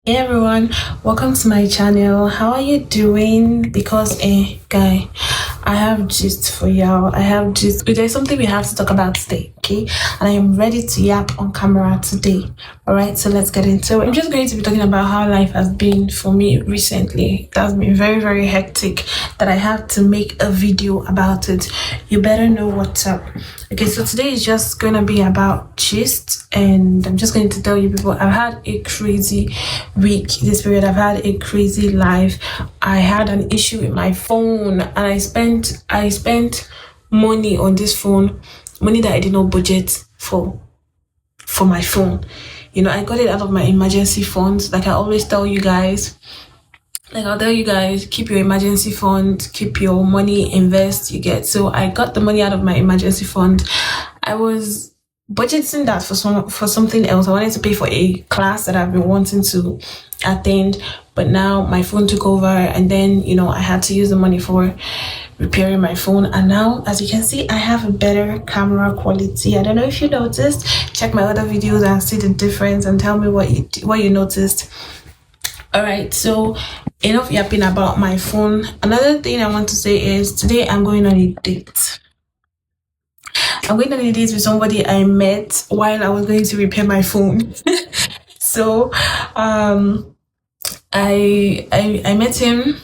Hey everyone, welcome to my channel. How are you doing? Because guy, I have gist for y'all. I have gist. There's something we have to talk about today, okay? And I am ready to yap on camera today. Alright, so let's get into it. I'm just going to be talking about how life has been for me recently. It has been very, very hectic that I have to make a video about it. You better know what's up. Okay, so today is just gonna be about gist, and I'm just going to tell you people I've had a crazy week this period. I've had a crazy life. I had an issue with my phone, and I spent money on this phone, money that I did not budget for my phone. You know, I got it out of my emergency funds. Like I always tell you guys, I'll tell you guys, keep your emergency fund, keep your money, invest, you get. So I got the money out of my emergency fund. I was budgeting that for something else. I wanted to pay for a class that I've been wanting to attend, but now my phone took over, and then I had to use the money for repairing my phone. And now, as you can see, I have a better camera quality. I don't know if you noticed. Check my other videos and see the difference, and tell me what you noticed. All right, so enough yapping about my phone. Another thing I want to say is today I'm going on a date. I'm going on a date with somebody I met while I was going to repair my phone. So I met him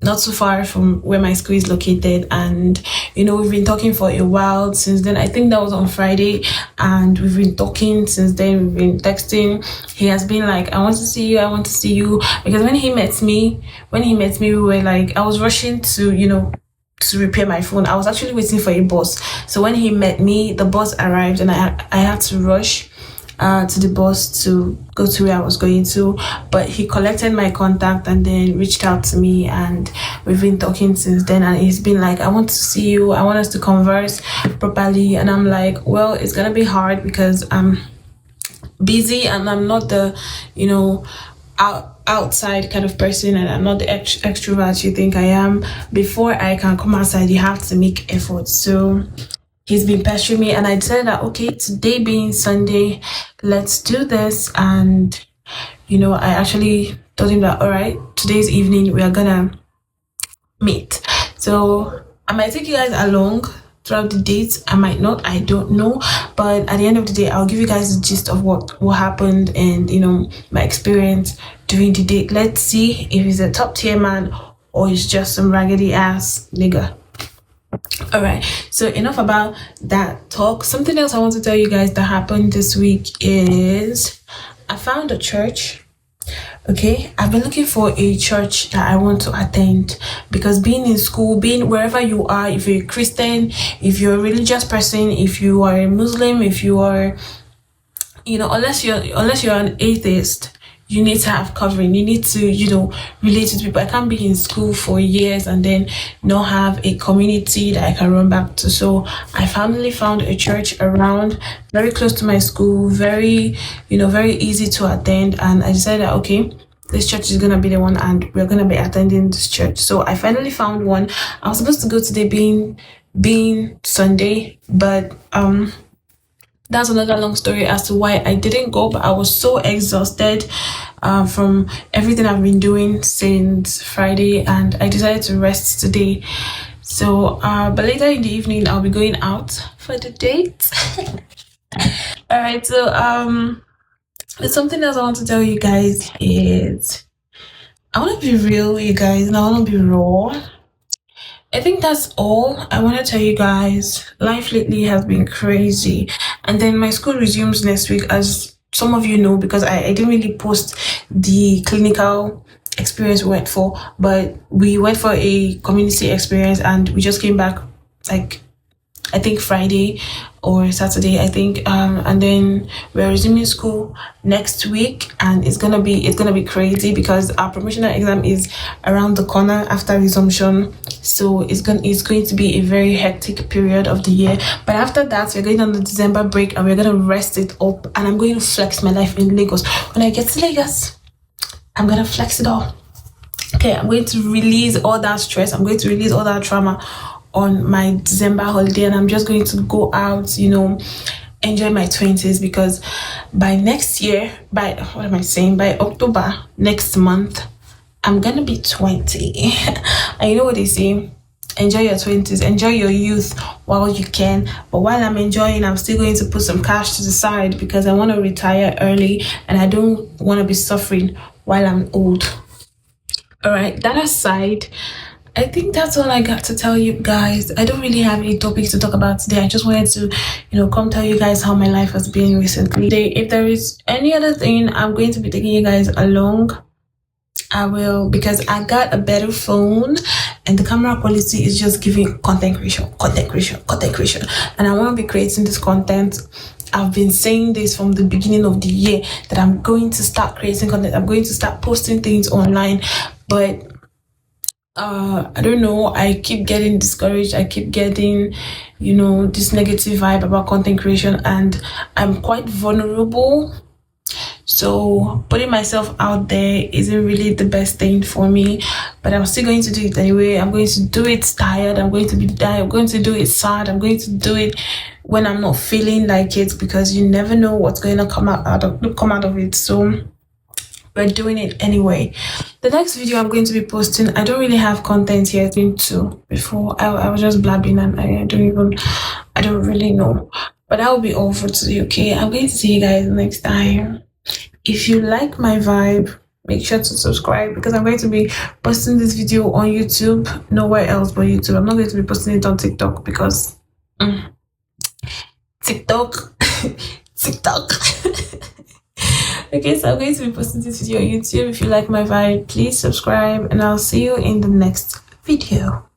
not too far from where my school is located, and we've been talking for a while since then. I think that was on Friday, and we've been talking since then. We've been texting. He has been like, I want to see you, because when he met me, we were like, I was rushing to repair my phone. I was actually waiting for a bus. So when he met me, the bus arrived, and I had to rush to the bus to go to where I was going to. But he collected my contact and then reached out to me, and we've been talking since then. And he's been like, I want to see you, I want us to converse properly. And I'm like, well, it's gonna be hard because I'm busy and I'm not the outside kind of person, and I'm not the extrovert you think I am. Before I can come outside, you have to make efforts. So he's been pestering me, and I decided that okay, today being Sunday, let's do this. And I actually told him that all right, today's evening we are gonna meet. So I might take you guys along throughout the date. I might not, I don't know, but at the end of the day, I'll give you guys the gist of what happened, and my experience during the date. Let's see if he's a top tier man or he's just some raggedy ass nigga. All right, so enough about that talk. Something else I want to tell you guys that happened this week is I found a church. Okay, I've been looking for a church that I want to attend, because being in school, being wherever you are, if you're a Christian, if you're a religious person, if you are a Muslim, if you are, unless you're an atheist, you need to have covering. You need to, relate with people. I can't be in school for years and then not have a community that I can run back to. So I finally found a church around, very close to my school, very, very easy to attend. And I decided that, okay, this church is going to be the one, and we're going to be attending this church. So I finally found one. I was supposed to go today being Sunday, but, that's another long story as to why I didn't go. But I was so exhausted from everything I've been doing since Friday, and I decided to rest today. So but later in the evening I'll be going out for the date. All right, so there's something else I want to tell you guys is I want to be real, you guys, and I want to be raw. I think that's all I want to tell you guys. Life lately has been crazy. And then my school resumes next week, as some of you know, because I didn't really post the clinical experience we went for, but we went for a community experience, and we just came back like I think Friday or Saturday, I think, and then we're resuming school next week, and it's gonna be crazy because our promotional exam is around the corner after resumption. So it's going to be a very hectic period of the year. But after that, we're going on the December break, and we're gonna rest it up, and I'm going to flex my life in Lagos. When I get to Lagos, I'm gonna flex it all. Okay, I'm going to release all that stress. I'm going to release all that trauma on my December holiday, and I'm just going to go out, enjoy my 20s, because by next year, by October next month, I'm gonna be 20. And you know what they say, enjoy your 20s, enjoy your youth while you can. But while I'm enjoying, I'm still going to put some cash to the side, because I want to retire early and I don't want to be suffering while I'm old. All right, that aside, I think that's all I got to tell you guys. I don't really have any topics to talk about today. I just wanted to, come tell you guys how my life has been recently. If there is any other thing, I'm going to be taking you guys along. I will, because I got a better phone and the camera quality is just giving content creation. And I want to be creating this content. I've been saying this from the beginning of the year that I'm going to start creating content. I'm going to start posting things online. But I don't know, I keep getting discouraged. I keep getting, this negative vibe about content creation, and I'm quite vulnerable. So putting myself out there isn't really the best thing for me, but I'm still going to do it anyway. I'm going to do it tired. I'm going to be tired. I'm going to do it sad. I'm going to do it when I'm not feeling like it, because you never know what's going to come out of it. So we're doing it anyway. The next video I'm going to be posting, I don't really have content here to before. I was just blabbing and I don't really know. But that will be all for today, okay? I'm going to see you guys next time. If you like my vibe, make sure to subscribe, because I'm going to be posting this video on YouTube, nowhere else but YouTube. I'm not going to be posting it on TikTok, because TikTok. Okay, so I'm going to be posting this video on YouTube. If you like my vibe, please subscribe, and I'll see you in the next video.